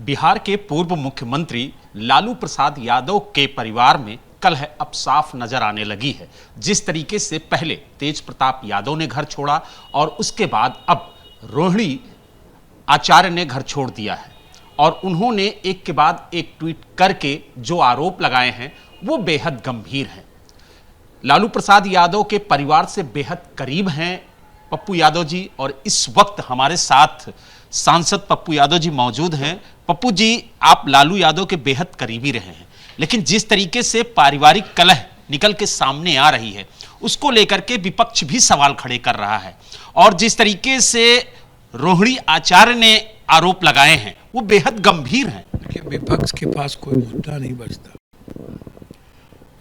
बिहार के पूर्व मुख्यमंत्री लालू प्रसाद यादव के परिवार में कलह अब साफ नजर आने लगी है। जिस तरीके से पहले तेज प्रताप यादव ने घर छोड़ा और उसके बाद अब रोहिणी आचार्य ने घर छोड़ दिया है और उन्होंने एक के बाद एक ट्वीट करके जो आरोप लगाए हैं वो बेहद गंभीर हैं। लालू प्रसाद यादव के परिवार से बेहद करीब हैं पप्पू यादव जी और इस वक्त हमारे साथ सांसद पप्पू यादव जी मौजूद हैं। पप्पू जी, आप लालू यादव के बेहद करीबी रहे हैं, लेकिन जिस तरीके से पारिवारिक कलह निकल के सामने आ रही है उसको लेकर के विपक्ष भी सवाल खड़े कर रहा है और जिस तरीके से रोहिणी आचार्य ने आरोप लगाए हैं वो बेहद गंभीर हैं। देखिए, विपक्ष के पास कोई मुद्दा नहीं बचता।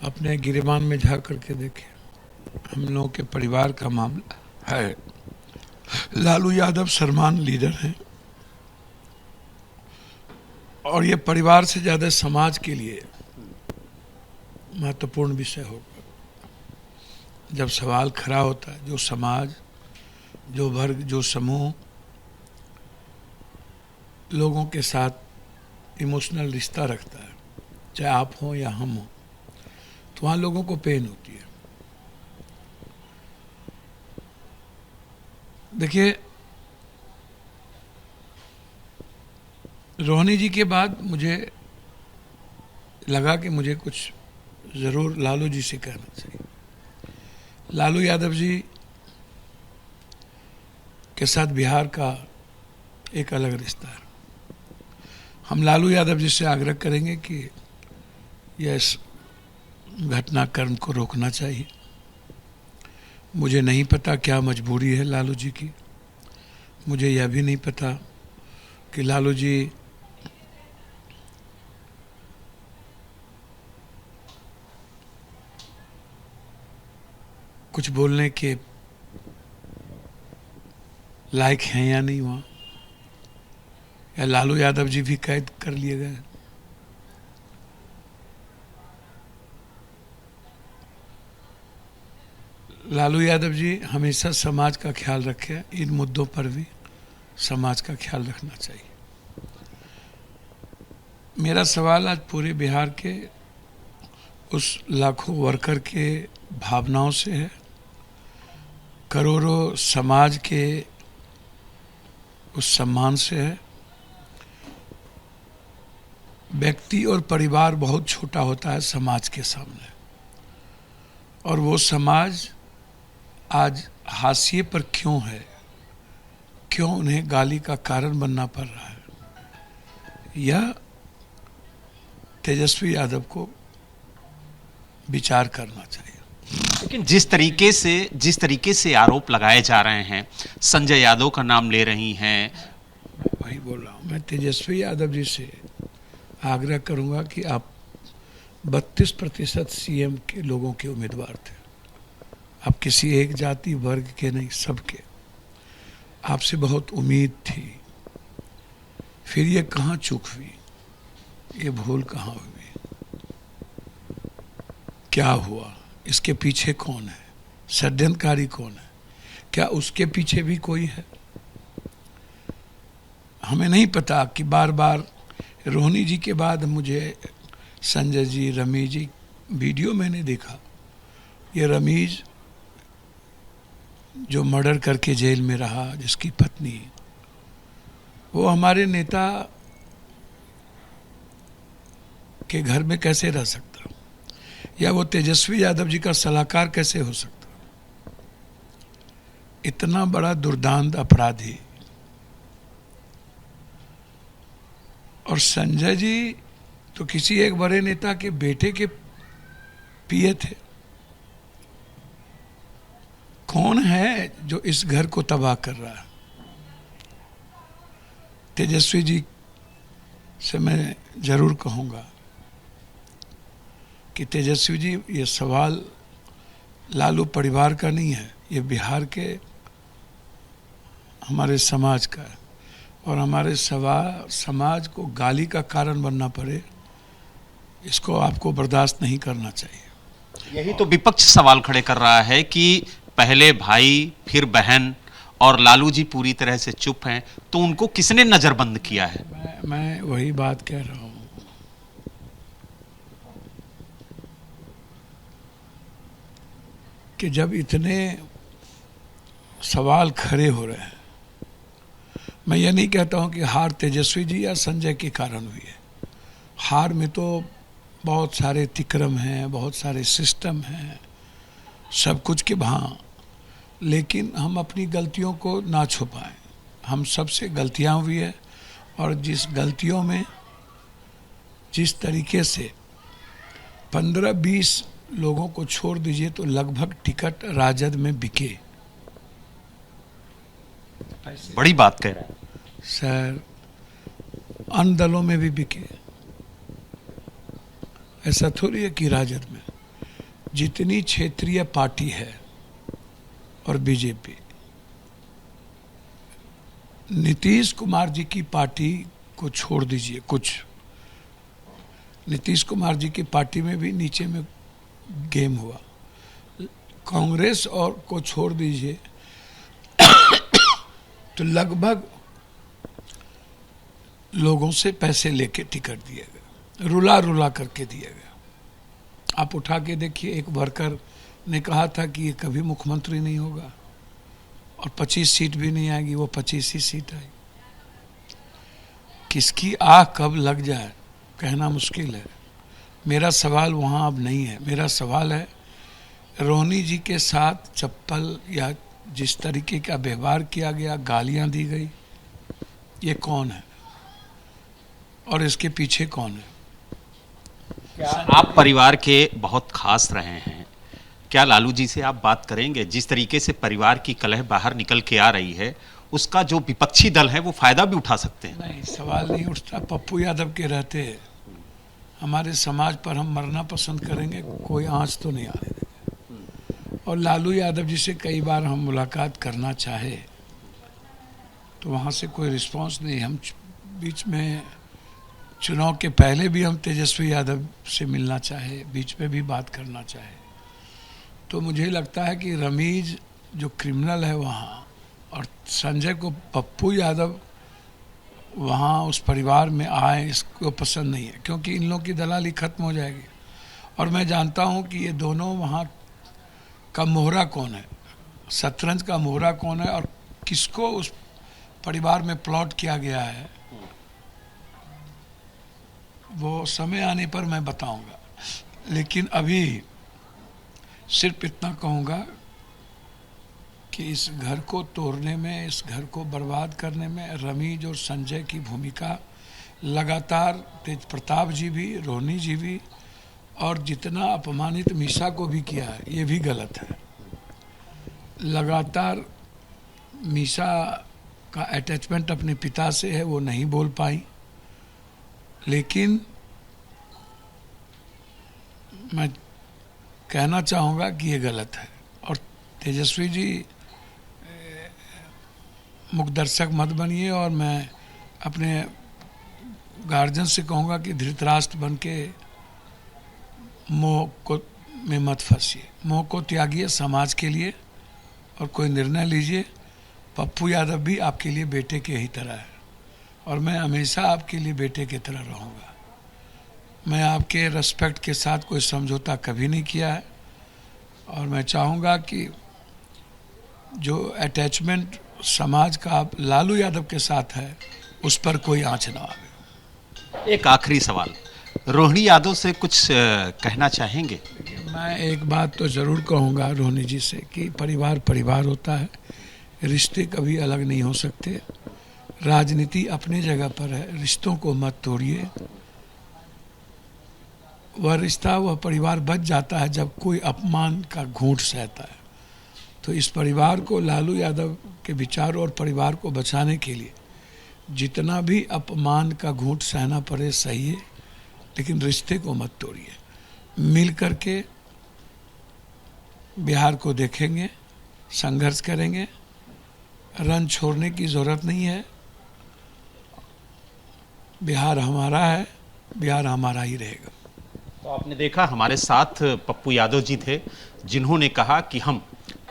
अपने गिरेबान में झांक करके देखें, हम लोगों के परिवार का मामला है। लालू यादव सम्मान लीडर हैं और ये परिवार से ज्यादा समाज के लिए महत्वपूर्ण विषय होगा। जब सवाल खड़ा होता है, जो समाज, जो वर्ग, जो समूह लोगों के साथ इमोशनल रिश्ता रखता है, चाहे आप हो या हम हो, तो वहाँ लोगों को पेन होती है। देखिए, रोहिणी जी के बाद मुझे लगा कि मुझे कुछ ज़रूर लालू जी से कहना चाहिए। लालू यादव जी के साथ बिहार का एक अलग रिश्ता है। हम लालू यादव जी से आग्रह करेंगे कि यह घटनाक्रम को रोकना चाहिए। मुझे नहीं पता क्या मजबूरी है लालू जी की। मुझे यह भी नहीं पता कि लालू जी कुछ बोलने के लायक हैं या नहीं वहाँ, या लालू यादव जी भी कैद कर लिए गए। लालू यादव जी हमेशा समाज का ख्याल रखें। इन मुद्दों पर भी समाज का ख्याल रखना चाहिए। मेरा सवाल आज पूरे बिहार के उस लाखों वर्कर के भावनाओं से है, करोड़ों समाज के उस सम्मान से है। व्यक्ति और परिवार बहुत छोटा होता है समाज के सामने, और वो समाज आज हाशिए पर क्यों है, क्यों उन्हें गाली का कारण बनना पड़ रहा है, यह तेजस्वी यादव को विचार करना चाहिए। लेकिन जिस तरीके से आरोप लगाए जा रहे हैं, संजय यादव का नाम ले रही हैं, वही बोल रहा हूँ। मैं तेजस्वी यादव जी से आग्रह करूंगा कि आप 32% सीएम के लोगों के उम्मीदवार थे। आप किसी एक जाति वर्ग के नहीं, सबके। आपसे बहुत उम्मीद थी। फिर ये कहाँ चूक हुई, ये भूल कहाँ हुई, क्या हुआ, इसके पीछे कौन है, षड्यंत्रकारी कौन है, क्या उसके पीछे भी कोई है? हमें नहीं पता कि बार बार रोहिणी जी के बाद मुझे संजय जी, रमेश जी, वीडियो मैंने देखा। ये रमेश जो मर्डर करके जेल में रहा, जिसकी पत्नी, वो हमारे नेता के घर में कैसे रह सकता, या वो तेजस्वी यादव जी का सलाहकार कैसे हो सकता? इतना बड़ा दुर्दांत अपराधी। और संजय जी तो किसी एक बड़े नेता के बेटे के पिए थे। कौन है जो इस घर को तबाह कर रहा है? तेजस्वी जी से मैं जरूर कहूंगा कि तेजस्वी जी, ये सवाल लालू परिवार का नहीं है, ये बिहार के हमारे समाज का है, और हमारे समाज को गाली का कारण बनना पड़े, इसको आपको बर्दाश्त नहीं करना चाहिए। यही तो विपक्ष सवाल खड़े कर रहा है कि पहले भाई, फिर बहन और लालू जी पूरी तरह से चुप हैं, तो उनको किसने नजरबंद किया है? मैं वही बात कह रहा हूं कि जब इतने सवाल खड़े हो रहे हैं, मैं ये नहीं कहता हूं कि हार तेजस्वी जी या संजय के कारण हुई है। हार में तो बहुत सारे तिक्रम हैं, बहुत सारे सिस्टम हैं, सब कुछ के वहाँ, लेकिन हम अपनी गलतियों को ना छुपाएं। हम सबसे गलतियां हुई है, और जिस गलतियों में जिस तरीके से 15-20 लोगों को छोड़ दीजिए तो लगभग टिकट राजद में बिके। बड़ी बात कह रहे हैं सर, अन्य दलों में भी बिके। ऐसा थोड़ी है कि राजद में जितनी क्षेत्रीय पार्टी है और बीजेपी, नीतीश कुमार जी की पार्टी को छोड़ दीजिए, कुछ नीतीश कुमार जी की पार्टी में भी नीचे में गेम हुआ, कांग्रेस और को छोड़ दीजिए तो लगभग लोगों से पैसे लेके टिकट दिए गए, रुला रुला करके दिए गए। आप उठा के देखिए, एक वर्कर ने कहा था कि ये कभी मुख्यमंत्री नहीं होगा और 25 सीट भी नहीं आएगी, वो 25 ही सीट आई। किसकी आँख कब लग जाए कहना मुश्किल है। मेरा सवाल वहाँ अब नहीं है। मेरा सवाल है, रोहनी जी के साथ चप्पल या जिस तरीके का व्यवहार किया गया, गालियां दी गई, ये कौन है और इसके पीछे कौन है? आप परिवार के बहुत खास रहे हैं, क्या लालू जी से आप बात करेंगे? जिस तरीके से परिवार की कलह बाहर निकल के आ रही है, उसका जो विपक्षी दल है वो फायदा भी उठा सकते हैं। नहीं, सवाल नहीं उठता। पप्पू यादव के रहते हमारे समाज पर हम मरना पसंद करेंगे, कोई आंच तो नहीं आने देंगे। और लालू यादव जी से कई बार हम मुलाकात करना चाहे तो वहाँ से कोई रिस्पांस नहीं। हम बीच में चुनाव के पहले भी हम तेजस्वी यादव से मिलना चाहे, बीच में भी बात करना चाहे, तो मुझे लगता है कि रमीज जो क्रिमिनल है वहाँ, और संजय को पप्पू यादव वहाँ उस परिवार में आए, इसको पसंद नहीं है, क्योंकि इन लोगों की दलाली खत्म हो जाएगी। और मैं जानता हूँ कि ये दोनों वहाँ का मोहरा कौन है, शतरंज का मोहरा कौन है और किसको उस परिवार में प्लॉट किया गया है, वो समय आने पर मैं बताऊंगा। लेकिन अभी सिर्फ इतना कहूँगा कि इस घर को तोड़ने में, इस घर को बर्बाद करने में रमीज और संजय की भूमिका लगातार, तेज प्रताप जी भी, रोहनी जी भी, और जितना अपमानित मीसा को भी किया है, ये भी गलत है। लगातार मीसा का अटैचमेंट अपने पिता से है, वो नहीं बोल पाई, लेकिन मैं कहना चाहूँगा कि ये गलत है। और तेजस्वी जी मुखदर्शक मत बनिए, और मैं अपने गार्जियन से कहूँगा कि धृतराष्ट्र बन के मोह को में मत फंसिए, मोह को त्यागिए समाज के लिए और कोई निर्णय लीजिए। पप्पू यादव भी आपके लिए बेटे के ही तरह है, और मैं हमेशा आपके लिए बेटे की तरह रहूँगा। मैं आपके रेस्पेक्ट के साथ कोई समझौता कभी नहीं किया है, और मैं चाहूँगा कि जो अटैचमेंट समाज का लालू यादव के साथ है, उस पर कोई आँच ना आवे। एक आखिरी सवाल, रोहिणी यादव से कुछ कहना चाहेंगे? मैं एक बात तो ज़रूर कहूँगा रोहिणी जी से कि परिवार परिवार होता है, रिश्ते कभी अलग नहीं हो सकते। राजनीति अपनी जगह पर है, रिश्तों को मत तोड़िए। वह रिश्ता, वह परिवार बच जाता है जब कोई अपमान का घूंट सहता है। तो इस परिवार को, लालू यादव के विचार और परिवार को बचाने के लिए जितना भी अपमान का घूंट सहना पड़े सही है, लेकिन रिश्ते को मत तोड़िए। मिल करके बिहार को देखेंगे, संघर्ष करेंगे, रन छोड़ने की ज़रूरत नहीं है। बिहार हमारा है, बिहार हमारा ही रहेगा। तो आपने देखा, हमारे साथ पप्पू यादव जी थे, जिन्होंने कहा कि हम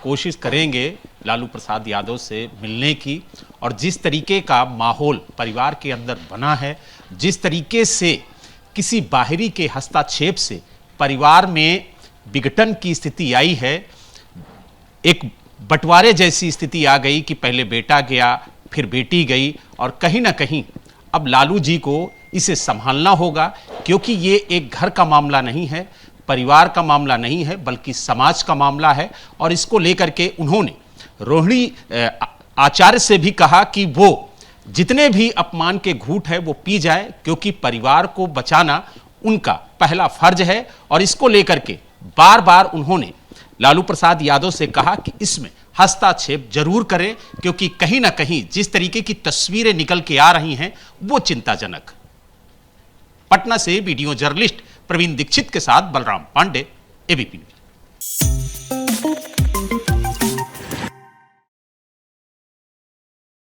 कोशिश करेंगे लालू प्रसाद यादव से मिलने की, और जिस तरीके का माहौल परिवार के अंदर बना है, जिस तरीके से किसी बाहरी के हस्तक्षेप से परिवार में विघटन की स्थिति आई है, एक बंटवारे जैसी स्थिति आ गई कि पहले बेटा गया, फिर बेटी गई, और कहीं ना कहीं अब लालू जी को इसे संभालना होगा, क्योंकि ये एक घर का मामला नहीं है, परिवार का मामला नहीं है, बल्कि समाज का मामला है। और इसको लेकर के उन्होंने रोहिणी आचार्य से भी कहा कि वो जितने भी अपमान के घूंट है वो पी जाए, क्योंकि परिवार को बचाना उनका पहला फर्ज है। और इसको लेकर के बार बार उन्होंने लालू प्रसाद यादव से कहा कि इसमें हस्तक्षेप जरूर करें, क्योंकि कहीं ना कहीं जिस तरीके की तस्वीरें निकल के आ रही हैं वो चिंताजनक। पटना से वीडियो जर्नलिस्ट प्रवीण दीक्षित के साथ बलराम पांडे, एबीपी न्यूज।